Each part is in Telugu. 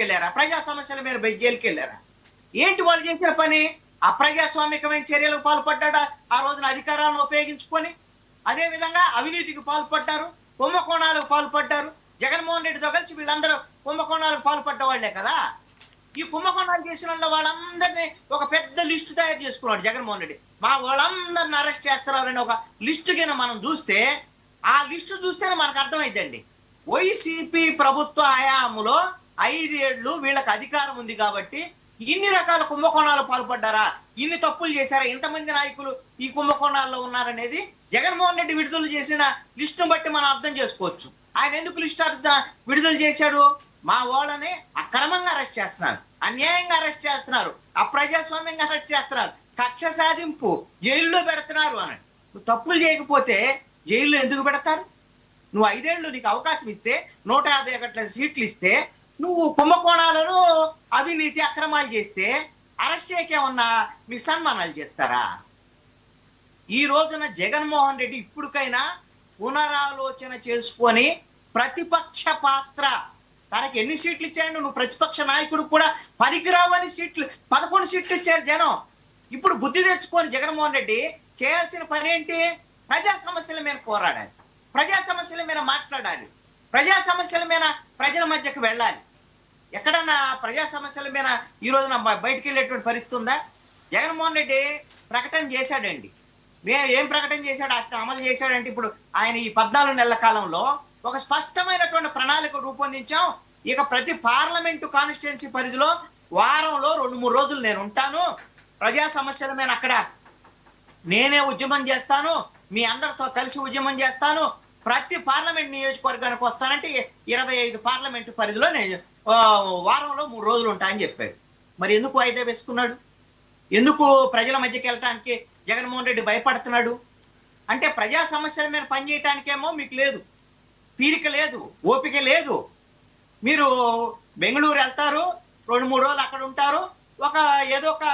వెళ్ళారా? ప్రజా సమస్యల మీద జైలుకి వెళ్ళారా? ఏంటి వాళ్ళు చేసిన పని? అప్రజాస్వామికమైన చర్యలకు పాల్పడ్డా ఆ రోజున అధికారాలను ఉపయోగించుకొని, అదే విధంగా అవినీతికి పాల్పడ్డారు, కుంభకోణాలకు పాల్పడ్డారు. జగన్మోహన్ రెడ్డితో కలిసి వీళ్ళందరూ కుంభకోణాలకు పాల్పడ్డ వాళ్లే కదా. ఈ కుంభకోణాలు చేసిన వాళ్ళందరినీ ఒక పెద్ద లిస్టు తయారు చేసుకున్నాడు జగన్మోహన్ రెడ్డి. మా వాళ్ళందరిని అరెస్ట్ చేస్తున్నారని ఒక లిస్టు కింద మనం చూస్తే, ఆ లిస్టు చూస్తేనే మనకు అర్థమైందండి. వైసీపీ ప్రభుత్వ హయాంలో 5 ఏళ్లు వీళ్ళకి అధికారం ఉంది కాబట్టి ఇన్ని రకాల కుంభకోణాలు పాల్పడ్డారా, ఇన్ని తప్పులు చేశారా, ఇంతమంది నాయకులు ఈ కుంభకోణాల్లో ఉన్నారనేది జగన్మోహన్ రెడ్డి విడుదల చేసిన లిస్టును బట్టి మనం అర్థం చేసుకోవచ్చు. ఆయన ఎందుకు లిస్టు విడుదల చేశాడు? మా వాళ్ళని అక్రమంగా అరెస్ట్ చేస్తున్నారు, అన్యాయంగా అరెస్ట్ చేస్తున్నారు, అప్రజాస్వామ్యంగా అరెస్ట్ చేస్తున్నారు, కక్ష సాధింపు, జైల్లో పెడుతున్నారు అని. నువ్వు తప్పులు చేయకపోతే జైల్లో ఎందుకు పెడతారు? నువ్వు 5 ఏళ్ళు నీకు అవకాశం ఇస్తే, 151 సీట్లు ఇస్తే, నువ్వు కుంభకోణాలను అవినీతి అక్రమాలు చేస్తే అరెస్ట్ చేయకేమన్నా మీకు సన్మానాలు చేస్తారా? ఈ రోజున జగన్మోహన్ రెడ్డి ఇప్పటికైనా పునరాలోచన చేసుకొని ప్రతిపక్ష పాత్ర, తనకి ఎన్ని సీట్లు ఇచ్చాడు? నువ్వు ప్రతిపక్ష నాయకుడు కూడా పనికిరావని సీట్లు 11 సీట్లు ఇచ్చారు జనం. ఇప్పుడు బుద్ధి తెచ్చుకొని జగన్మోహన్ రెడ్డి చేయాల్సిన పని ఏంటి? ప్రజా సమస్యల మీద పోరాడాలి, ప్రజా సమస్యల మీద మాట్లాడాలి, ప్రజా సమస్యల మీద ప్రజల మధ్యకు వెళ్ళాలి. ఎక్కడన్నా ప్రజా సమస్యల మీద ఈ రోజున బయటికి వెళ్ళేటువంటి పరిస్థితి ఉందా? జగన్మోహన్ రెడ్డి ప్రకటన చేశాడండి. ఏం ప్రకటన చేశాడు? అట్లా అమలు చేశాడంటే, ఇప్పుడు ఆయన ఈ 14 నెలల కాలంలో ఒక స్పష్టమైనటువంటి ప్రణాళిక రూపొందించాం. ఇక ప్రతి పార్లమెంటు కాన్స్టిట్యున్సీ పరిధిలో వారంలో 2-3 రోజులు నేను ఉంటాను, ప్రజా సమస్యల మీద అక్కడ నేనే ఉద్యమం చేస్తాను, మీ అందరితో కలిసి ఉద్యమం చేస్తాను, ప్రతి పార్లమెంట్ నియోజకవర్గానికి వస్తానంటే 25 పార్లమెంటు పరిధిలో నేను వారంలో 3 రోజులు ఉంటాయని చెప్పాడు. మరి ఎందుకు వాయిదా వేసుకున్నాడు? ఎందుకు ప్రజల మధ్యకి వెళ్ళటానికి జగన్మోహన్ రెడ్డి భయపడుతున్నాడు? అంటే ప్రజా సమస్యల మీద పనిచేయటానికేమో మీకు లేదు, తీరిక లేదు, ఓపిక లేదు. మీరు బెంగళూరు వెళ్తారు, 2-3 రోజులు అక్కడ ఉంటారు, ఏదో ఒక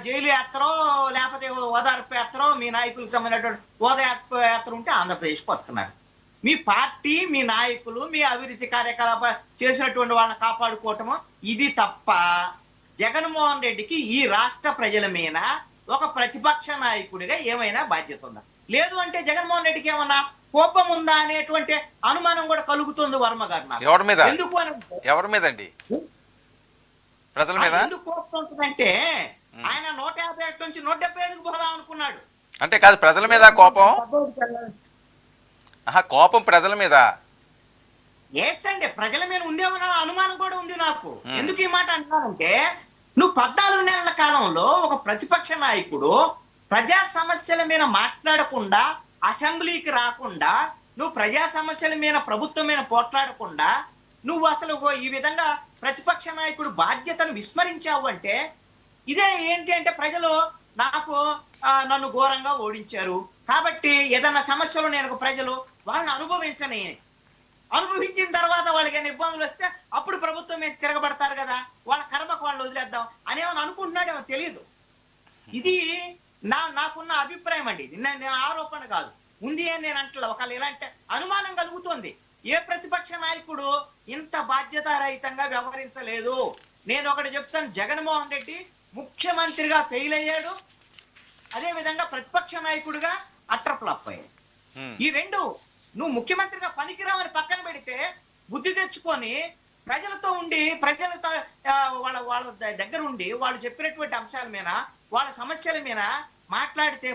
జైలు యాత్రో లేకపోతే ఓదార్పు యాత్రో, మీ నాయకులకు సంబంధించినటువంటి ఓదార్పు యాత్ర ఉంటే ఆంధ్రప్రదేశ్కి వస్తున్నారు. మీ పార్టీ, మీ నాయకులు, మీ అభివృద్ధి కార్యకలాపాలు చేసినటువంటి వాళ్ళని కాపాడుకోవటము ఇది తప్ప జగన్మోహన్ రెడ్డికి ఈ రాష్ట్ర ప్రజల మీద ఒక ప్రతిపక్ష నాయకుడిగా ఏమైనా బాధ్యత ఉందా? లేదు అంటే జగన్మోహన్ రెడ్డికి ఏమన్నా కోపం ఉందా అనేటువంటి అనుమానం కూడా కలుగుతుంది వర్మ గారు నాకు. ఎవరి మీద? ఎందుకు అని, ఎవరి మీద అండి? ప్రజల మీద ఎందుకు కోపం ఉంటుందంటే, ఆయన 151 నుంచి 175కి పోదాం అనుకున్నాడు. అంటే కాదు, ప్రజల మీద కోపం. కోపం ప్రజల మీద. ఎస్ అండి, ప్రజల మీద ఉందేమన్న అనుమానం కూడా ఉంది నాకు. ఎందుకు ఈ మాట అంటున్నానంటే, నువ్వు 14 నెలల కాలంలో ఒక ప్రతిపక్ష నాయకుడు ప్రజా సమస్యల మీద మాట్లాడకుండా, అసెంబ్లీకి రాకుండా, నువ్వు ప్రజా సమస్యల మీద ప్రభుత్వం మీద పోట్లాడకుండా, నువ్వు అసలు ఈ విధంగా ప్రతిపక్ష నాయకుడు బాధ్యతను విస్మరించావు అంటే, ఇదే ఏంటి అంటే, ప్రజలు నన్ను ఘోరంగా ఓడించారు కాబట్టి ఏదన్నా సమస్యలు నేను ప్రజలు వాళ్ళని అనుభవించిన తర్వాత వాళ్ళకి ఏమైనా ఇబ్బందులు వస్తే అప్పుడు ప్రభుత్వం మీద తిరగబడతారు కదా, వాళ్ళ కర్మకు వాళ్ళు వదిలేద్దాం అనేమని అనుకుంటున్నాడేమో తెలియదు. ఇది నాకున్న అభిప్రాయం అండి. ఇది నేను ఆరోపణ కాదు, ఉంది అని నేను అంటలే. ఒకవేళ ఇలాంటి అనుమానం కలుగుతోంది, ఏ ప్రతిపక్ష నాయకుడు ఇంత బాధ్యతారహితంగా వ్యవహరించలేదు. నేను ఒకటి చెప్తాను, జగన్మోహన్ రెడ్డి ముఖ్యమంత్రిగా ఫెయిల్ అయ్యాడు, అదే విధంగా ప్రతిపక్ష నాయకుడిగా అట్టర్ ఫ్లాప్ అయ్యాడు. ఈ రెండు, నువ్వు ముఖ్యమంత్రిగా పనికిరావని పక్కన పెడితే బుద్ధి తెచ్చుకొని ప్రజలతో ఉండి, ప్రజలతో వాళ్ళ దగ్గర ఉండి వాళ్ళు చెప్పినటువంటి అంశాల మీద, వాళ్ళ సమస్యల మీద మాట్లాడితే,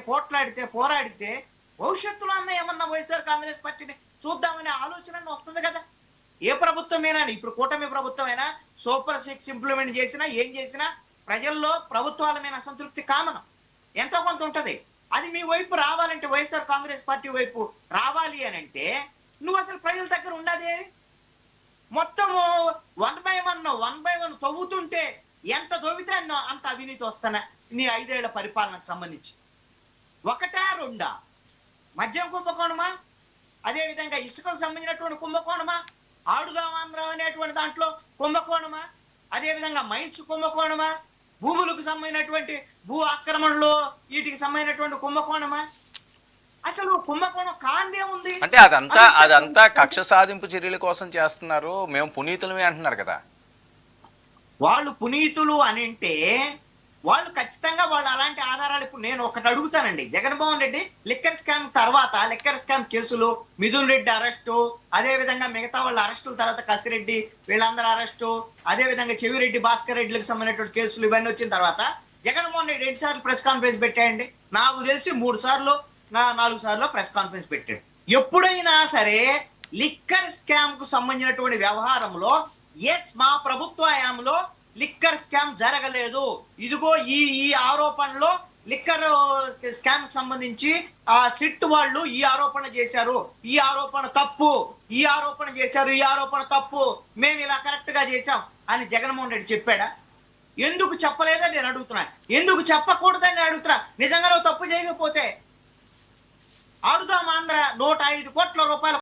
పోరాడితే భవిష్యత్తులో అన్న ఏమన్నా వైఎస్ఆర్ కాంగ్రెస్ పార్టీని చూద్దామనే ఆలోచన వస్తుంది కదా. ఏ ప్రభుత్వమైనా, ఇప్పుడు కూటమి ప్రభుత్వమైనా సూపర్ 6 ఇంప్లిమెంట్ చేసినా, ఏం చేసినా ప్రజల్లో ప్రభుత్వాల మీద అసంతృప్తి కామనం ఎంతో కొంత ఉంటది. అది మీ వైపు రావాలంటే, వైఎస్ఆర్ కాంగ్రెస్ పార్టీ వైపు రావాలి అని అంటే నువ్వు అసలు ప్రజల దగ్గర ఉండదే. మొత్తం 1 by 1 తవ్వుతుంటే ఎంత తవ్వితే అంత అవినీతి వస్తానా నీ 5 ఏళ్ల పరిపాలనకు సంబంధించి? 1, 2 మద్యం కుంభకోణమా, అదే విధంగా ఇసుకకు సంబంధించినటువంటి కుంభకోణమా, ఆడుదామాంధ్ర అనేటువంటి దాంట్లో కుంభకోణమా, అదే విధంగా మైన్స్ కుంభకోణమా, భూములకు సంబంధించినటువంటి భూ ఆక్రమణలో వీటికి సంబంధించినటువంటి కుంభకోణమా? అసలు కుంభకోణం కాందే ఉంది అంటే అదంతా కక్ష సాధింపు చర్యల కోసం చేస్తున్నారు, మేము పునీతులమే అంటున్నారు కదా. వాళ్ళు పునీతులు అని అంటే వాళ్ళు ఖచ్చితంగా వాళ్ళు అలాంటి ఆధారాలు. ఇప్పుడు నేను ఒకటి అడుగుతానండి, జగన్మోహన్ రెడ్డి లిక్కర్ స్కామ్ తర్వాత, లిక్కర్ స్కామ్ కేసులు, మిథున్ రెడ్డి అరెస్టు, అదే విధంగా మిగతా వాళ్ళ అరెస్టుల తర్వాత కసిరెడ్డి వీళ్ళందరూ అరెస్టు, అదే విధంగా చెవిరెడ్డి భాస్కర్ రెడ్డిలకు సంబంధించిన కేసులు ఇవన్నీ వచ్చిన తర్వాత జగన్మోహన్ రెడ్డి 2 సార్లు ప్రెస్ కాన్ఫరెన్స్ పెట్టాయండి. నాకు తెలిసి 3 సార్లు 4 సార్లు ప్రెస్ కాన్ఫరెన్స్ పెట్టాడు. ఎప్పుడైనా సరే లిక్కర్ స్కామ్ కు సంబంధించినటువంటి వ్యవహారంలో ఎస్ మా ప్రభుత్వ హయాంలో లిక్కర్ స్కామ్ జరగలేదు, ఇదిగో ఈ ఆరోపణలో లిక్కర్ స్కామ్ సంబంధించి ఆ సిట్ వాళ్ళు ఈ ఆరోపణ చేశారు, ఈ ఆరోపణ తప్పు, ఈ ఆరోపణ చేశారు, ఈ ఆరోపణ తప్పు, మేము ఇలా కరెక్ట్ గా చేశాం అని జగన్మోహన్ రెడ్డి చెప్పాడా? ఎందుకు చెప్పలేదని నేను అడుగుతున్నా. ఎందుకు చెప్పకూడదని నేను అడుగుతున్నా. నిజంగా నువ్వు తప్పు చేయకపోతే ఆడుదాం ఆంధ్ర 105 కోట్ల రూపాయల